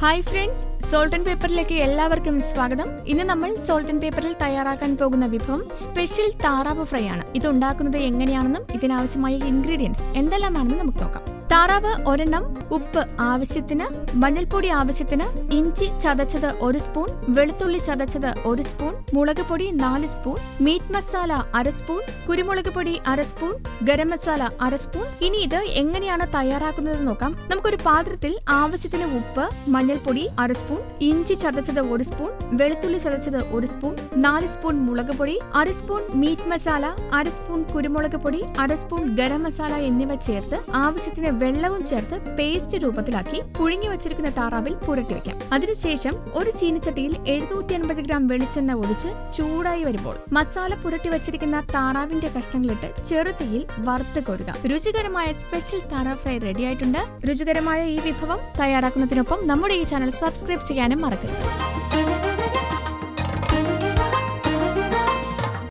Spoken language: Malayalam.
Hi friends, salt and pepper ലേക്ക് എല്ലാവർക്കും സ്വാഗതം. ഇന്ന് നമ്മൾ salt and pepper ൽ തയ്യാറാക്കാൻ പോകുന്ന വിഭവം സ്പെഷ്യൽ താറാവ് ഫ്രൈ ആണ്. ഇത് ഉണ്ടാക്കുന്നത് എങ്ങനെയാണെന്നും ഇതിനാവശ്യമായ ഇൻഗ്രീഡിയൻറ്റ്സ് എന്തെല്ലാമാണെന്ന് നമുക്ക് നോക്കാം. താറാവ് ഒരെണ്ണം, ഉപ്പ് ആവശ്യത്തിന്, മഞ്ഞൾപ്പൊടി ആവശ്യത്തിന്, ഇഞ്ചി ചതച്ചത് 1 സ്പൂൺ, വെളുത്തുള്ളി ചതച്ചത് 1 സ്പൂൺ, മുളക് പൊടി 4 സ്പൂൺ, മീറ്റ് മസാല 1/2 സ്പൂൺ, കുരുമുളക് പൊടി 1/2 സ്പൂൺ, ഗരം മസാല 1/2 സ്പൂൺ. ഇനി ഇത് എങ്ങനെയാണ് തയ്യാറാക്കുന്നത് നോക്കാം. നമുക്കൊരു പാത്രത്തിൽ ആവശ്യത്തിന് ഉപ്പ്, മഞ്ഞൾപ്പൊടി 1/2 സ്പൂൺ, ഇഞ്ചി ചതച്ചത് 1 സ്പൂൺ, വെളുത്തുള്ളി ചതച്ചത് 1 സ്പൂൺ, 4 സ്പൂൺ മുളക് പൊടി, 1/2 സ്പൂൺ മീറ്റ് മസാല, 1/2 സ്പൂൺ കുരുമുളക് പൊടി, 1/2 സ്പൂൺ ഗരം മസാല എന്നിവ ചേർത്ത് ആവശ്യത്തിന് വെള്ളവും ചേർത്ത് പേസ്റ്റ് രൂപത്തിലാക്കി പുഴുങ്ങി വച്ചിരിക്കുന്ന താറാവിൽ പുരട്ടി വെക്കാം. അതിനുശേഷം ഒരു ചീനിച്ചട്ടിയിൽ 750 ഗ്രാം വെളിച്ചെണ്ണ ഒഴിച്ച് ചൂടായി വരുമ്പോൾ മസാല പുരട്ടി വച്ചിരിക്കുന്ന താറാവിന്റെ കഷ്ണങ്ങളിട്ട് ചെറുതീയിൽ വറുത്ത് കോരുക. രുചികരമായ സ്പെഷ്യൽ താറാവ് ഫ്രൈ റെഡിയായിട്ടുണ്ട്. രുചികരമായ ഈ വിഭവം തയ്യാറാക്കുന്നതിനൊപ്പം നമ്മുടെ ഈ ചാനൽ സബ്സ്ക്രൈബ് ചെയ്യാനും മറക്കരുത്.